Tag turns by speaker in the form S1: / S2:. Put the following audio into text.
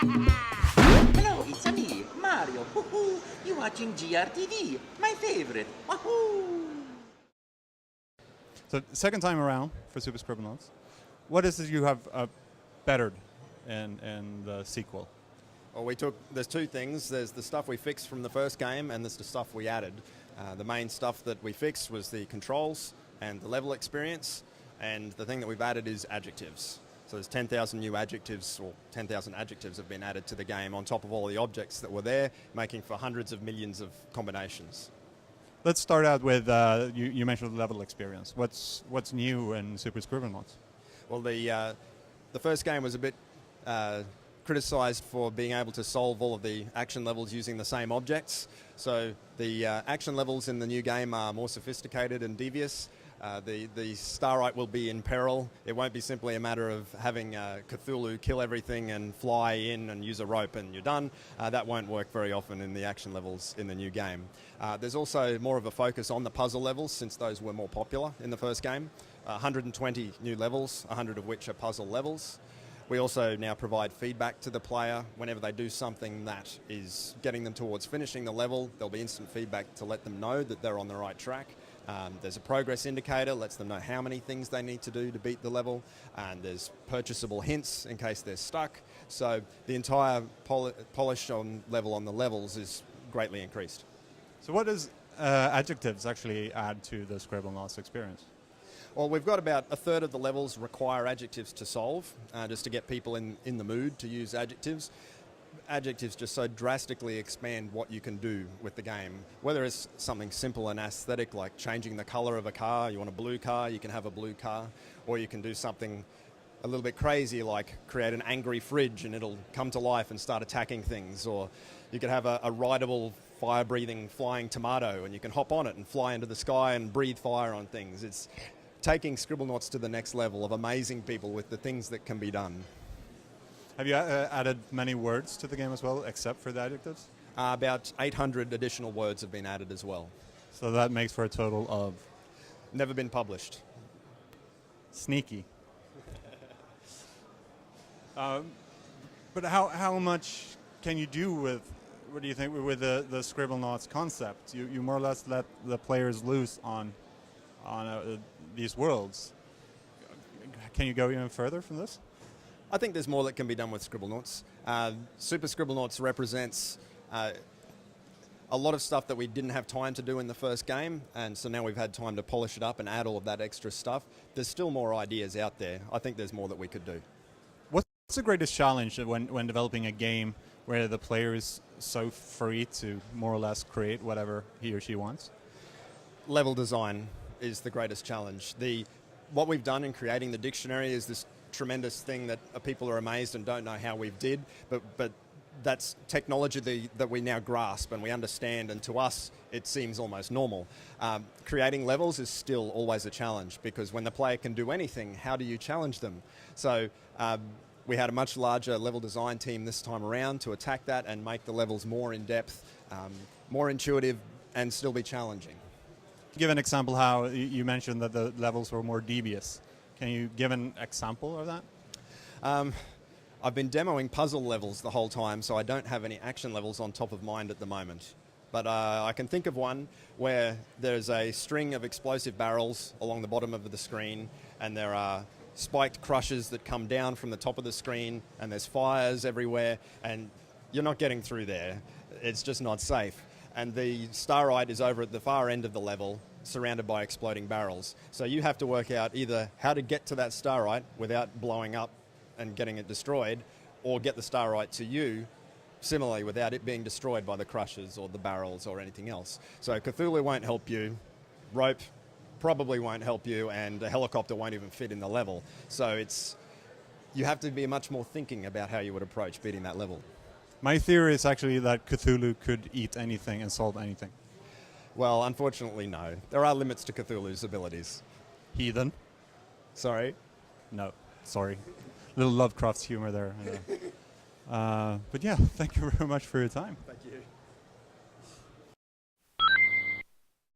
S1: Hello, it's me, Mario. Woohoo! You watching GRTV, my favorite. Wahoo!
S2: So second time around for Super Scribblenauts, what is it you have bettered in the sequel?
S3: Well, there's two things. There's the stuff we fixed from the first game and there's the stuff we added. The main stuff that we fixed was the controls and the level experience, and the thing that we've added is adjectives. So there's 10,000 new adjectives, or 10,000 adjectives have been added to the game on top of all the objects that were there, making for hundreds of millions of combinations.
S2: Let's start out with, you mentioned the level experience. What's new in Super Scribblenauts?
S3: Well, the first game was a bit criticized for being able to solve all of the action levels using the same objects. So the action levels in the new game are more sophisticated and devious. The Starite will be in peril. It won't be simply a matter of having Cthulhu kill everything and fly in and use a rope and you're done. That won't work very often in the action levels in the new game. There's also more of a focus on the puzzle levels, since those were more popular in the first game. 120 new levels, 100 of which are puzzle levels. We also now provide feedback to the player whenever they do something that is getting them towards finishing the level. There'll be instant feedback to let them know that they're on the right track. There's a progress indicator, lets them know how many things they need to do to beat the level, and there's purchasable hints in case they're stuck. So the entire polish level on the levels is greatly increased.
S2: So what does adjectives actually add to the Scribblenauts experience?
S3: Well, we've got about a third of the levels require adjectives to solve, just to get people in the mood to use adjectives. Adjectives just so drastically expand what you can do with the game. Whether it's something simple and aesthetic like changing the color of a car, you want a blue car, you can have a blue car, or you can do something a little bit crazy like create an angry fridge and it'll come to life and start attacking things, or you could have a rideable fire-breathing flying tomato and you can hop on it and fly into the sky and breathe fire on things. It's taking Scribblenauts to the next level of amazing people with the things that can be done.
S2: Have you added many words to the game as well, except for the adjectives?
S3: About 800 additional words have been added as well.
S2: So that makes for a total of?
S3: Never been published.
S2: Sneaky. But how much can you do with, what do you think, with the Scribblenauts concept? You more or less let the players loose on these worlds. Can you go even further from this?
S3: I think there's more that can be done with Scribblenauts. Super Scribblenauts represents a lot of stuff that we didn't have time to do in the first game, and so now we've had time to polish it up and add all of that extra stuff. There's still more ideas out there. I think there's more that we could do.
S2: What's the greatest challenge when developing a game where the player is so free to more or less create whatever he or she wants?
S3: Level design is the greatest challenge. What we've done in creating the dictionary is this tremendous thing that people are amazed and don't know how we've did, but that's technology that we now grasp and we understand, and to us it seems almost normal. Creating levels is still always a challenge, because when the player can do anything, how do you challenge them? So we had a much larger level design team this time around to attack that and make the levels more in depth, more intuitive, and still be challenging.
S2: Give an example how you mentioned that the levels were more devious. Can you give an example of that?
S3: I've been demoing puzzle levels the whole time, so I don't have any action levels on top of mind at the moment. But I can think of one where there's a string of explosive barrels along the bottom of the screen, and there are spiked crushers that come down from the top of the screen, and there's fires everywhere, and you're not getting through there. It's just not safe. And the Starite is over at the far end of the level, surrounded by exploding barrels. So you have to work out either how to get to that Starite without blowing up and getting it destroyed, or get the Starite to you, similarly, without it being destroyed by the crushers or the barrels or anything else. So Cthulhu won't help you, rope probably won't help you, and a helicopter won't even fit in the level. So you have to be much more thinking about how you would approach beating that level.
S2: My theory is actually that Cthulhu could eat anything and solve anything.
S3: Well, unfortunately, no. There are limits to Cthulhu's abilities.
S2: Heathen?
S3: Sorry?
S2: No, sorry. Little Lovecraft's humor there. But yeah, thank you very much for your time.
S3: Thank you.